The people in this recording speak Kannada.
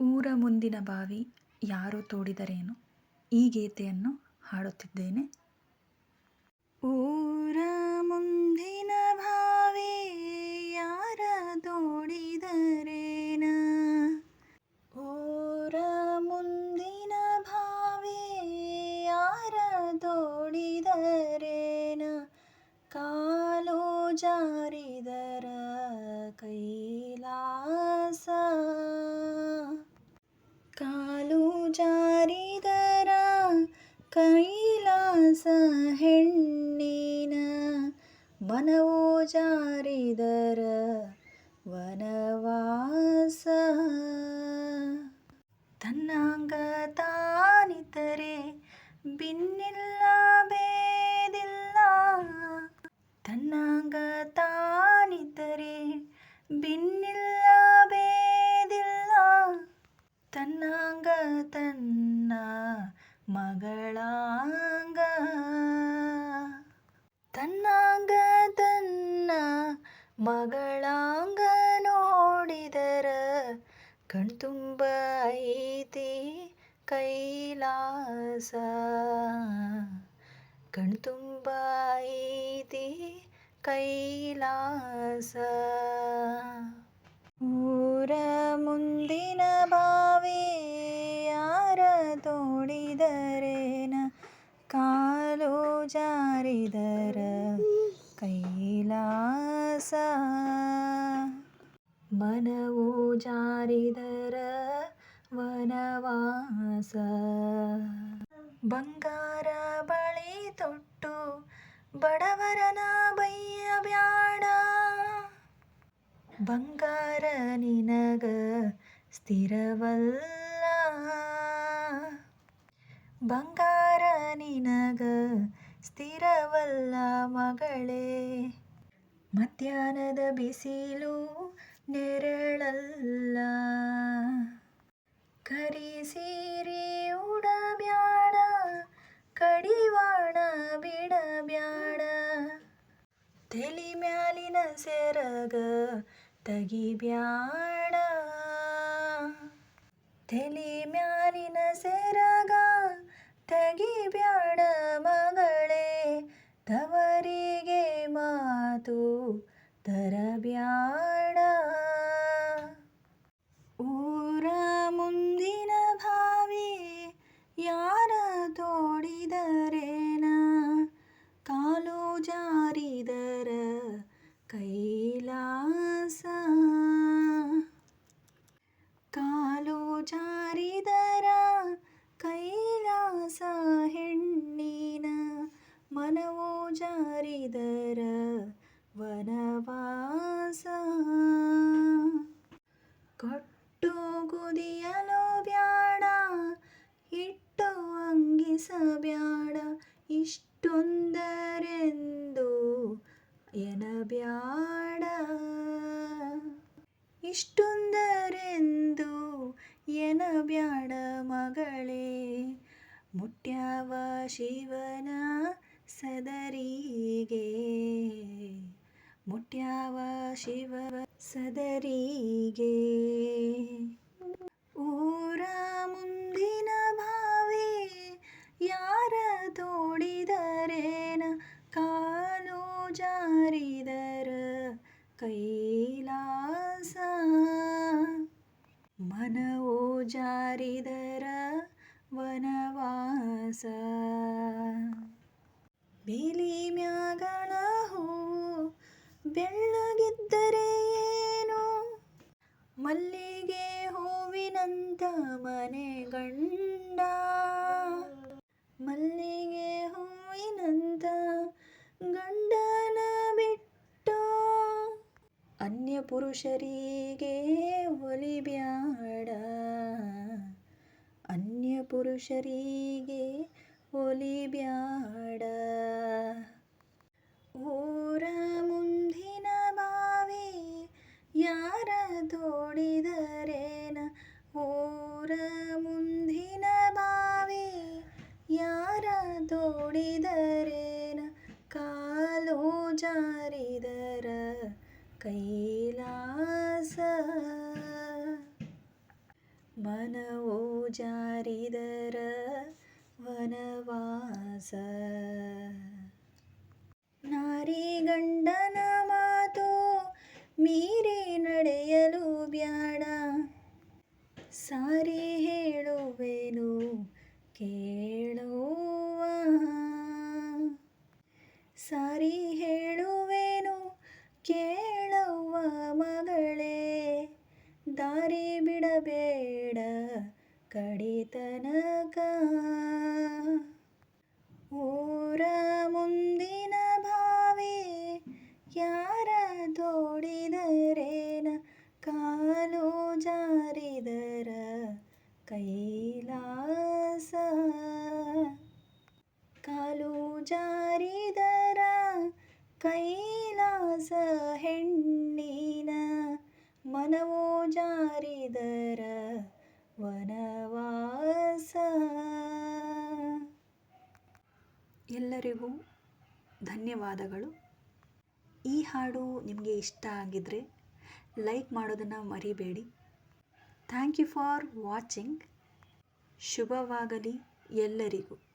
ಊರ ಮುಂದಿನ ಬಾವಿ ಯಾರೋ ತೋಡಿದರೇನು ಈ ಗೀತೆಯನ್ನು ಹಾಡುತ್ತಿದ್ದೇನೆ. ಊರ ಮುಂದಿನ ಬಾವಿ ಯಾರ ತೋಡಿದರೇನ, ಊರ ಮುಂದಿನ ಬಾವಿ ಯಾರ ತೋಡಿದರೇನ, ಕಾಲು ಜಾರಿದರ ಕೈಲಾಸ, ಕಾಲು ಜಾರಿದರ ಕೈಲಾಸ ಹೆಣ್ಣಿನ, ಮನವು ಜಾರಿದರ ವನವಾಸ. ತನ್ನಂಗ ತಾನಿತರೆ ಬಿನ್ನಿಲ್ಲ ಬೇದಿಲ್ಲ, ತನ್ನಂಗ ತಾನಿತರೆ ಬಿನ್ನಿಲ್ಲ ಬೇದಿಲ್ಲ, ತನ್ನಂಗ ತನ್ನ ಮಗಳಂಗ, ತನ್ನಂಗ ತನ್ನ ಮಗಳಂಗ ನೋಡಿದರ ಕಣ್ತುಂಬ ಐತಿ ಕೈಲಾಸ, ಕಣ್ತುಂಬ ಐತಿ ಕೈಲಾಸ. ಊರ ಮುಂದಿನ ಬಾವಿ ಯಾರ ತೋಡಿದರೇನ, ಕಾಲು ಜಾರಿದರ ಕೈಲಾಸ, ಮನವು ಜಾರಿದರ ವನವಾಸ. ಬಂಗಾರ ಬಳಿ ತೊಟ್ಟು ಬಡವರನ ಬಯ್ಯಬ್ಯಾಡ, ಬಂಗಾರ ನಿನಗ ಸ್ಥಿರವಲ್ಲ, ಬಂಗಾರ ನಿನಗ ಸ್ಥಿರವಲ್ಲ ಮಗಳೇ, ಮಧ್ಯಾಹ್ನದ ಬಿಸಿಲು ನೆರಳಲ್ಲ, ಕರಿ ಸೀರೆ ಉಡಬ್ಯಾಡ ಕಡಿವಾಣ ಬಿಡಬ್ಯಾಡ, ತಲಿ ಮ್ಯಾಲಿನ ಸೆರಗ ತೆಗಿಬ್ಯಾಡ, ತಲಿ ಮ್ಯಾಲಿನ ಸೆರಗ ತೆಗಿಬ್ಯಾಡ ಮಗಳೇ, ತವರಿಗೆ ಮಾತು ತರಬ್ಯಾಡ. ಊರ ಮುಂದಿನ ಬಾವಿ ಯಾರ ತೋಡಿದರೇನ, ಕಾಲು ಜಾರಿದರ ಕೈಲಾಸ, ಕಾಲು ಜಾರಿದರ ಕೈಲಾಸ ಹೆಣ್ಣಿನ, ಮನವು ಜಾರಿದರ ವನವಾಸ. ಕೊಟ್ಟು ಕುದಿಯಲು ಬ್ಯಾಡ ಇಟ್ಟು ಅಂಗಿಸಬ್ಯಾಡ, ಇಷ್ಟೊಂದರೆಂದು ಎನಬ್ಯಾಡ, ಇಷ್ಟೊಂದರೆಂದು ಎನಬ್ಯಾಡ ಮಗಳೇ, ಮುಟ್ಟ್ಯಾವ ಶಿವನ ಸದರಿಗೆ, ಮುಟ್ಟ್ಯಾವ ಶಿವ ಸದರಿಗೆ. ಊರ ಮುಂದಿನ ಬಾವಿ ಯಾರ ತೋಡಿದರೇನ, ಕಾಲು ಜಾರಿದರ ಕೈಲಾಸ, ಮನವು ಜಾರಿದರ ವನವಾಸ. ಬೇಲಿ ಮ್ಯಾಗಳ ಹೂವು ಬೆಳ್ಳಗಿದ್ದರೆ ಏನು, ಮಲ್ಲಿಗೆ ಹೂವಿನಂತ ಮನೆ ಗಂಡ, ಮಲ್ಲಿಗೆ ಹೂವಿನಂತ ಗಂಡನ ಬಿಟ್ಟು ಅನ್ಯ ಪುರುಷರಿಗೆ ಒಲಿಬ್ಯಾಡ, ಅನ್ಯ ಪುರುಷರಿಗೆ ಒಲಿಬ್ಯಾಡ. ಊರ ಮುಂದಿನ ಬಾವಿ ಯಾರ ತೋಡಿದರೇನ, ಊರ ಮುಂದಿನ ಬಾವಿ ಯಾರ ತೋಡಿದರೇನ, ಕಾಲು ಜಾರಿದರ ಕೈಲಾಸ, ಮನವೋ ಜಾರಿದರ ವನವಾಸ. ನಾರಿ ಗಂಡನ ಮಾತು ಮೀರಿ ನಡೆಯಲು ಬ್ಯಾಡ, ಸಾರಿ ಹೇಳುವೆನು ಕೇಳುವ. ಸಾರಿ ಹೇಳುವೆನು ಕೇಳುವ ಮಗಳೇ, ದಾರಿ ಬಿಡಬೇಡ ಕಡಿತನಕ. ಊರ ಮುಂದಿನ ಬಾವಿ ಯಾರ ತೋಡಿದರೇನ, ಕಾಲು ಜಾರಿದರ ಕೈಲಾಸ. ಕಾಲು ಜಾರಿದರ ಕೈಲಾಸ ಹೆಣ್ಣಿನ, ಮನವೋ ಜಾರಿದರ ವನವಾಸ. ಎಲ್ಲರಿಗೂ ಧನ್ಯವಾದಗಳು. ಈ ಹಾಡು ನಿಮಗೆ ಇಷ್ಟ ಆಗಿದ್ದರೆ ಲೈಕ್ ಮಾಡೋದನ್ನು ಮರಿಬೇಡಿ. Thank you for watching. ಶುಭವಾಗಲಿ ಎಲ್ಲರಿಗೂ.